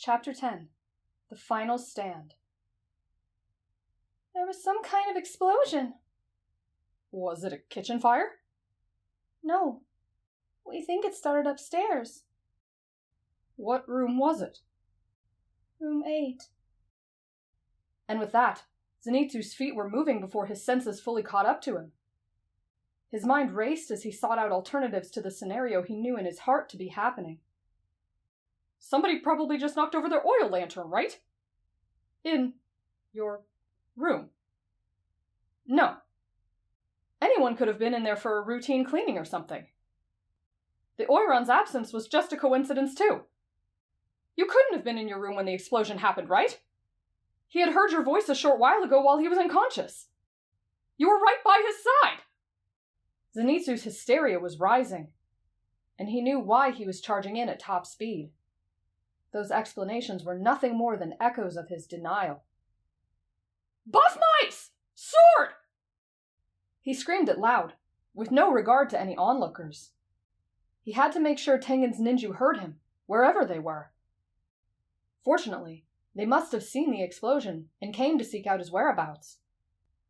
Chapter 10. The Final Stand. There was some kind of explosion. Was it a kitchen fire? No. We think it started upstairs. What room was it? Room 8. And with that, Zenitsu's feet were moving before his senses fully caught up to him. His mind raced as he sought out alternatives to the scenario he knew in his heart to be happening. Somebody probably just knocked over their oil lantern, right? In your room. No. Anyone could have been in there for a routine cleaning or something. The Oiran's absence was just a coincidence too. You couldn't have been in your room when the explosion happened, right? He had heard your voice a short while ago while he was unconscious. You were right by his side. Zenitsu's hysteria was rising, and he knew why he was charging in at top speed. Those explanations were nothing more than echoes of his denial. Buff mice! Sword! He screamed it loud, with no regard to any onlookers. He had to make sure Tengen's ninju heard him, wherever they were. Fortunately, they must have seen the explosion and came to seek out his whereabouts,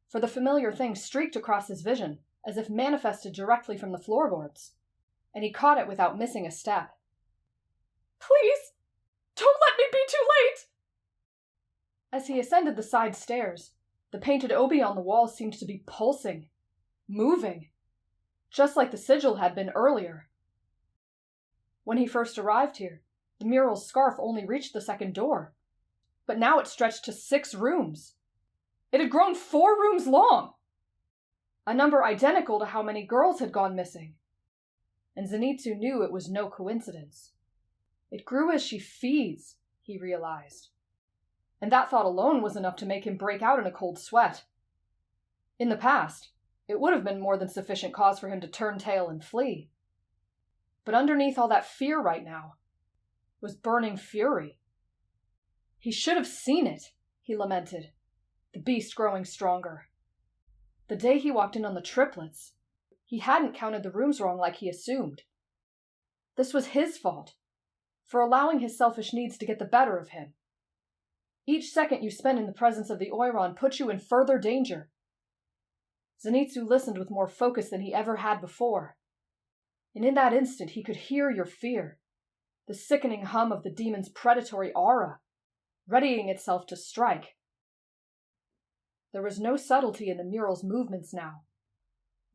for the familiar thing streaked across his vision as if manifested directly from the floorboards, and he caught it without missing a step. Please! Don't let me be too late! As he ascended the side stairs, the painted obi on the wall seemed to be pulsing, moving, just like the sigil had been earlier. When he first arrived here, the mural's scarf only reached the second door, but now it stretched to 6 rooms. It had grown 4 rooms long, a number identical to how many girls had gone missing, and Zenitsu knew it was no coincidence. It grew as she feeds, he realized, and that thought alone was enough to make him break out in a cold sweat. In the past, it would have been more than sufficient cause for him to turn tail and flee. But underneath all that fear right now was burning fury. He should have seen it, he lamented, the beast growing stronger. The day he walked in on the triplets, he hadn't counted the rooms wrong like he assumed. This was his fault, for allowing his selfish needs to get the better of him. Each second you spend in the presence of the Oiran puts you in further danger. Zenitsu listened with more focus than he ever had before, and in that instant he could hear your fear, the sickening hum of the demon's predatory aura, readying itself to strike. There was no subtlety in the mural's movements now,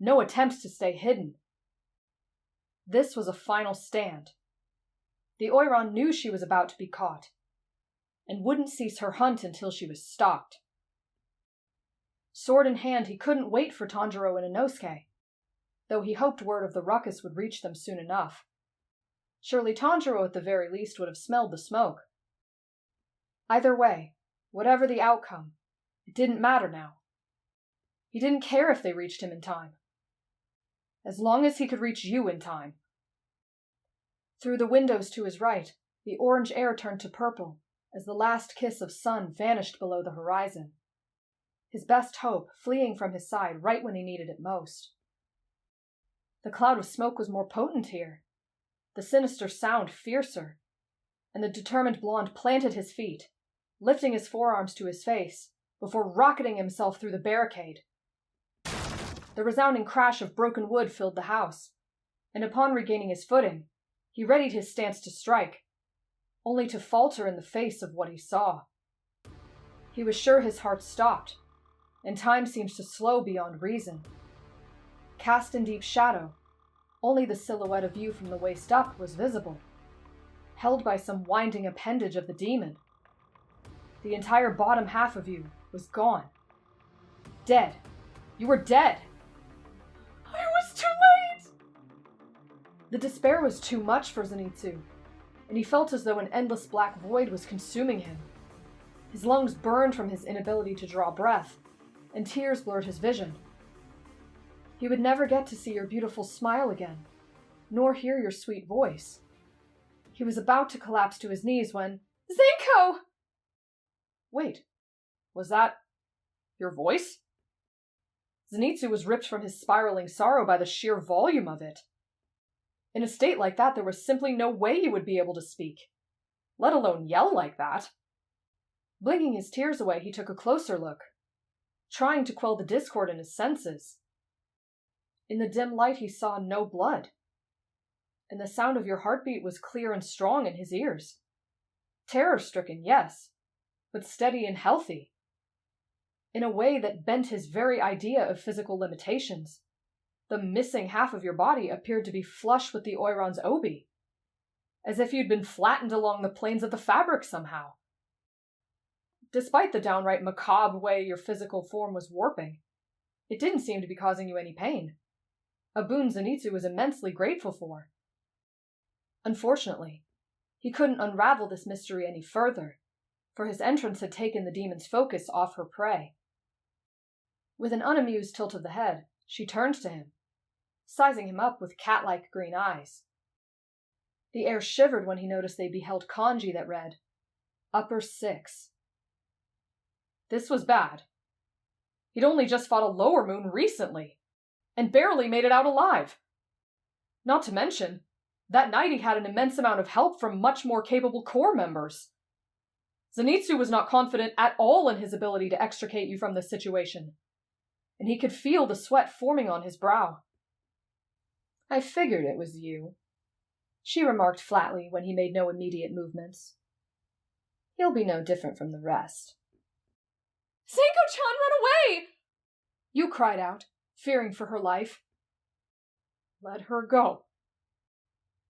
no attempts to stay hidden. This was a final stand. The Oiran knew she was about to be caught, and wouldn't cease her hunt until she was stopped. Sword in hand, he couldn't wait for Tanjiro and Inosuke, though he hoped word of the ruckus would reach them soon enough. Surely Tanjiro at the very least would have smelled the smoke. Either way, whatever the outcome, it didn't matter now. He didn't care if they reached him in time, as long as he could reach you in time. Through the windows to his right, the orange air turned to purple as the last kiss of sun vanished below the horizon, his best hope fleeing from his side right when he needed it most. The cloud of smoke was more potent here, the sinister sound fiercer, and the determined blonde planted his feet, lifting his forearms to his face before rocketing himself through the barricade. The resounding crash of broken wood filled the house, and upon regaining his footing, he readied his stance to strike, only to falter in the face of what he saw. He was sure his heart stopped, and time seemed to slow beyond reason. Cast in deep shadow, only the silhouette of you from the waist up was visible, held by some winding appendage of the demon. The entire bottom half of you was gone. Dead. You were dead. I was too late! The despair was too much for Zenitsu, and he felt as though an endless black void was consuming him. His lungs burned from his inability to draw breath, and tears blurred his vision. He would never get to see your beautiful smile again, nor hear your sweet voice. He was about to collapse to his knees when, Zenko! Wait, was that your voice? Zenitsu was ripped from his spiraling sorrow by the sheer volume of it. In a state like that, there was simply no way he would be able to speak. let alone yell like that. Blinking his tears away, he took a closer look, trying to quell the discord in his senses. In the dim light, he saw no blood, and the sound of your heartbeat was clear and strong in his ears. Terror-stricken, yes, but steady and healthy, in a way that bent his very idea of physical limitations. The missing half of your body appeared to be flush with the Oiran's obi, as if you'd been flattened along the planes of the fabric somehow. Despite the downright macabre way your physical form was warping, it didn't seem to be causing you any pain, a boon Zenitsu was immensely grateful for. Unfortunately, he couldn't unravel this mystery any further, for his entrance had taken the demon's focus off her prey. With an unamused tilt of the head, she turned to him, sizing him up with cat-like green eyes. The air shivered when he noticed they beheld kanji that read, Upper Six. This was bad. He'd only just fought a lower moon recently, and barely made it out alive. Not to mention, that night he had an immense amount of help from much more capable corps members. Zenitsu was not confident at all in his ability to extricate you from this situation, and he could feel the sweat forming on his brow. I figured it was you, she remarked flatly when he made no immediate movements. He'll be no different from the rest. Senko-chan, run away! You cried out, fearing for her life. Let her go.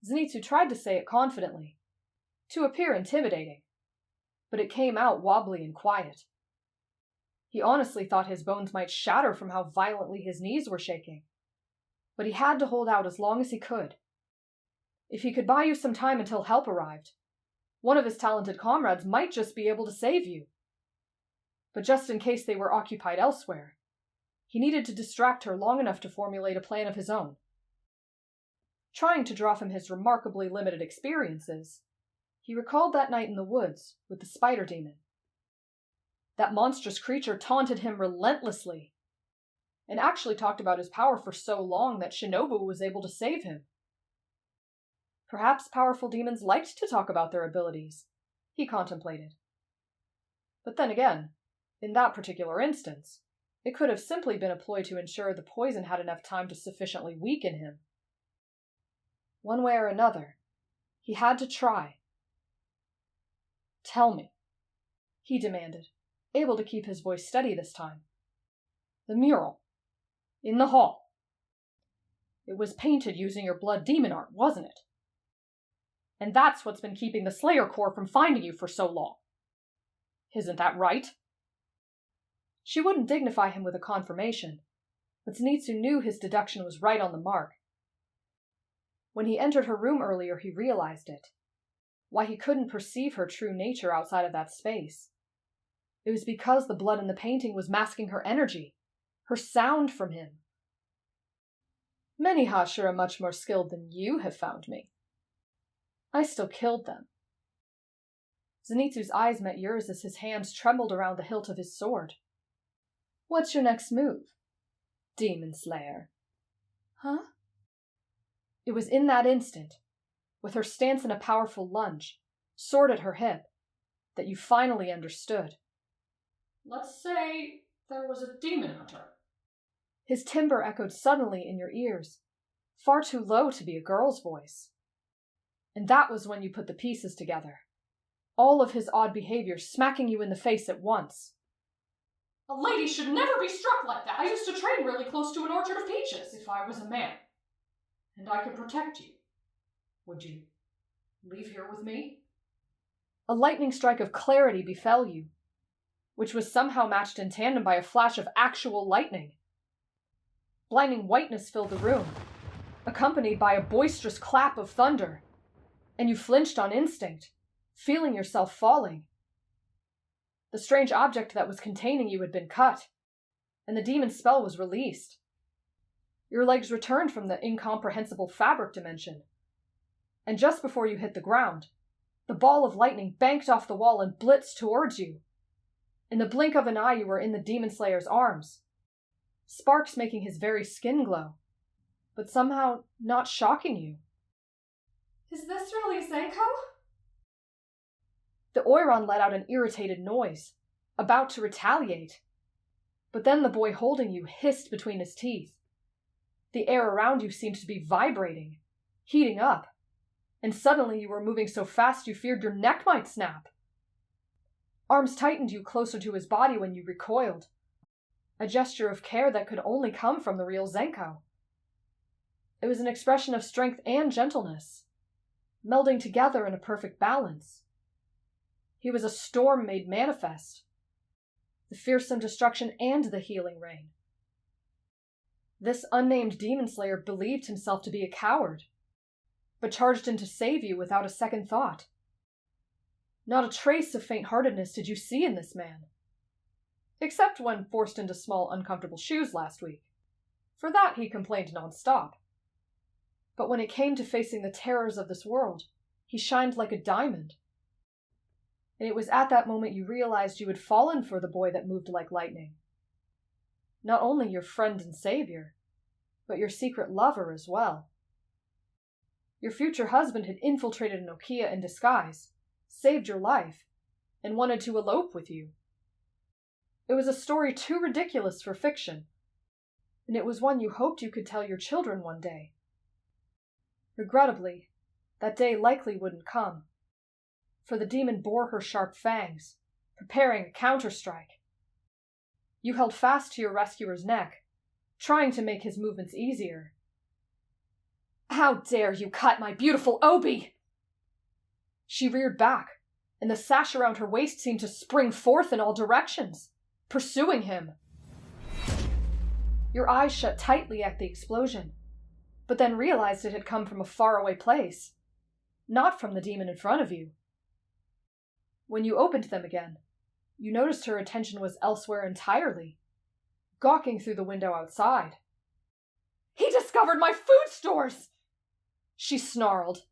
Zenitsu tried to say it confidently, to appear intimidating, but it came out wobbly and quiet. He honestly thought his bones might shatter from how violently his knees were shaking, but he had to hold out as long as he could. If he could buy you some time until help arrived, one of his talented comrades might just be able to save you. But just in case they were occupied elsewhere, he needed to distract her long enough to formulate a plan of his own. Trying to draw from his remarkably limited experiences, he recalled that night in the woods with the spider demon. That monstrous creature taunted him relentlessly, and actually talked about his power for so long that Shinobu was able to save him. Perhaps powerful demons liked to talk about their abilities, he contemplated. But then again, in that particular instance, it could have simply been a ploy to ensure the poison had enough time to sufficiently weaken him. One way or another, he had to try. Tell me, he demanded, able to keep his voice steady this time. The mural. In the hall. It was painted using your blood demon art, wasn't it? And that's what's been keeping the Slayer Corps from finding you for so long. Isn't that right? She wouldn't dignify him with a confirmation, but Zenitsu knew his deduction was right on the mark. When he entered her room earlier, he realized it. Why he couldn't perceive her true nature outside of that space. It was because the blood in the painting was masking her energy, her sound from him. Many Hashi are much more skilled than you have found me. I still killed them. Zenitsu's eyes met yours as his hands trembled around the hilt of his sword. What's your next move, Demon Slayer? Huh? It was in that instant, with her stance in a powerful lunge, sword at her hip, that you finally understood. Let's say there was a demon hunter. His timbre echoed suddenly in your ears, far too low to be a girl's voice. And that was when you put the pieces together. All of his odd behavior smacking you in the face at once. A lady should never be struck like that. I used to train really close to an orchard of peaches if I was a man. And I could protect you. Would you leave here with me? A lightning strike of clarity befell you, which was somehow matched in tandem by a flash of actual lightning. Blinding whiteness filled the room, accompanied by a boisterous clap of thunder, and you flinched on instinct, feeling yourself falling. The strange object that was containing you had been cut, and the demon's spell was released. Your legs returned from the incomprehensible fabric dimension, and just before you hit the ground, the ball of lightning banked off the wall and blitzed towards you. In the blink of an eye, you were in the Demon Slayer's arms, sparks making his very skin glow, but somehow not shocking you. Is this really Zenko? The Oiran let out an irritated noise, about to retaliate. But then the boy holding you hissed between his teeth. The air around you seemed to be vibrating, heating up, and suddenly you were moving so fast you feared your neck might snap. Arms tightened you closer to his body when you recoiled, a gesture of care that could only come from the real Zenko. It was an expression of strength and gentleness, melding together in a perfect balance. He was a storm made manifest, the fearsome destruction and the healing rain. This unnamed demon slayer believed himself to be a coward, but charged in to save you without a second thought. Not a trace of faint-heartedness did you see in this man, except when forced into small, uncomfortable shoes last week. For that he complained non-stop. But when it came to facing the terrors of this world, he shined like a diamond. And it was at that moment you realized you had fallen for the boy that moved like lightning. Not only your friend and savior, but your secret lover as well. Your future husband had infiltrated Nokia in disguise, saved your life, and wanted to elope with you. It was a story too ridiculous for fiction, and it was one you hoped you could tell your children one day. Regrettably, that day likely wouldn't come, for the demon bore her sharp fangs, preparing a counter-strike. You held fast to your rescuer's neck, trying to make his movements easier. "How dare you cut my beautiful Obi!" She reared back, and the sash around her waist seemed to spring forth in all directions, pursuing him. Your eyes shut tightly at the explosion, but then realized it had come from a faraway place, not from the demon in front of you. When you opened them again, you noticed her attention was elsewhere entirely, gawking through the window outside. "He discovered my food stores!" she snarled.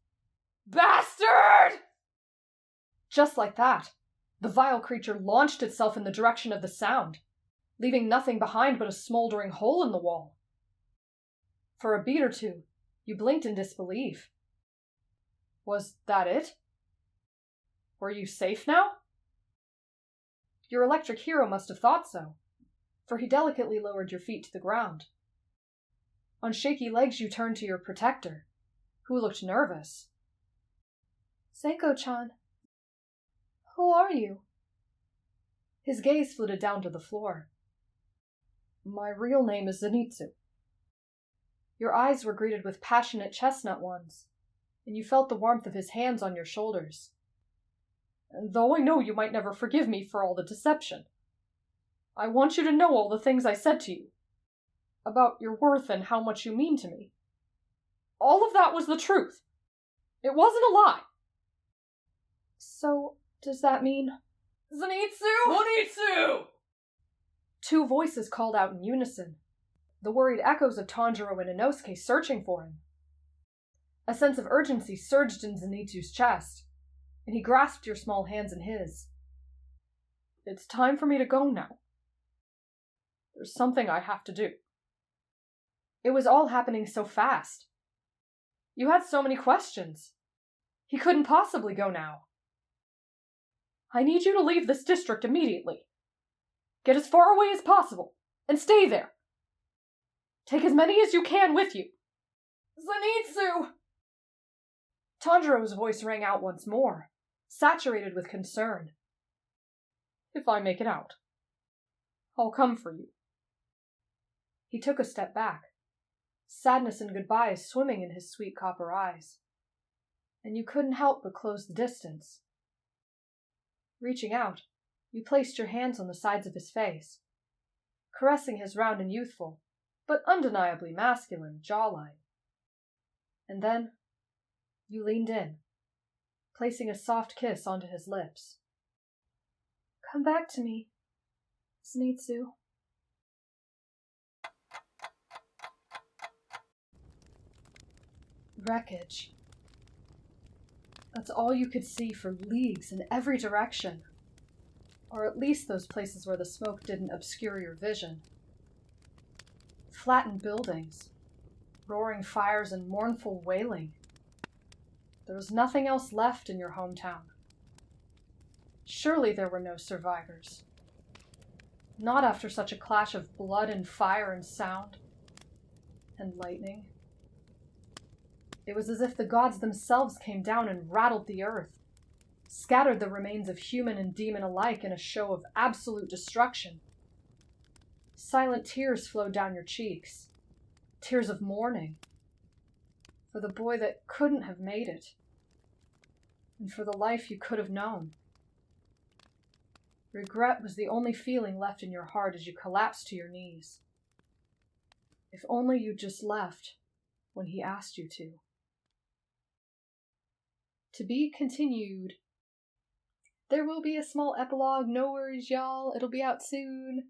"Bastard!" Just like that, the vile creature launched itself in the direction of the sound, leaving nothing behind but a smoldering hole in the wall. For a beat or two, you blinked in disbelief. Was that it? Were you safe now? Your electric hero must have thought so, for he delicately lowered your feet to the ground. On shaky legs you turned to your protector, who looked nervous. "Zenko-chan, who are you?" His gaze flitted down to the floor. "My real name is Zenitsu." Your eyes were greeted with passionate chestnut ones, and you felt the warmth of his hands on your shoulders. "And though I know you might never forgive me for all the deception, I want you to know all the things I said to you, about your worth and how much you mean to me. All of that was the truth. It wasn't a lie." "So, does that mean—" "Zenitsu! Zenitsu!" Two voices called out in unison, the worried echoes of Tanjiro and Inosuke searching for him. A sense of urgency surged in Zenitsu's chest, and he grasped your small hands in his. "It's time for me to go now. There's something I have to do." It was all happening so fast. You had so many questions. He couldn't possibly go now. "I need you to leave this district immediately. Get as far away as possible, and stay there. Take as many as you can with you." "Zenitsu!" Tanjiro's voice rang out once more, saturated with concern. "If I make it out, I'll come for you." He took a step back, sadness and goodbyes swimming in his sweet copper eyes, and you couldn't help but close the distance. Reaching out, you placed your hands on the sides of his face, caressing his round and youthful, but undeniably masculine, jawline. And then you leaned in, placing a soft kiss onto his lips. "Come back to me, Zenitsu." Wreckage. That's all you could see for leagues in every direction. Or at least those places where the smoke didn't obscure your vision. Flattened buildings, roaring fires and mournful wailing. There was nothing else left in your hometown. Surely there were no survivors. Not after such a clash of blood and fire and sound and lightning. It was as if the gods themselves came down and rattled the earth, scattered the remains of human and demon alike in a show of absolute destruction. Silent tears flowed down your cheeks, tears of mourning, for the boy that couldn't have made it, and for the life you could have known. Regret was the only feeling left in your heart as you collapsed to your knees. If only you'd just left when he asked you to. To be continued. There will be a small epilogue, no worries, y'all. It'll be out soon.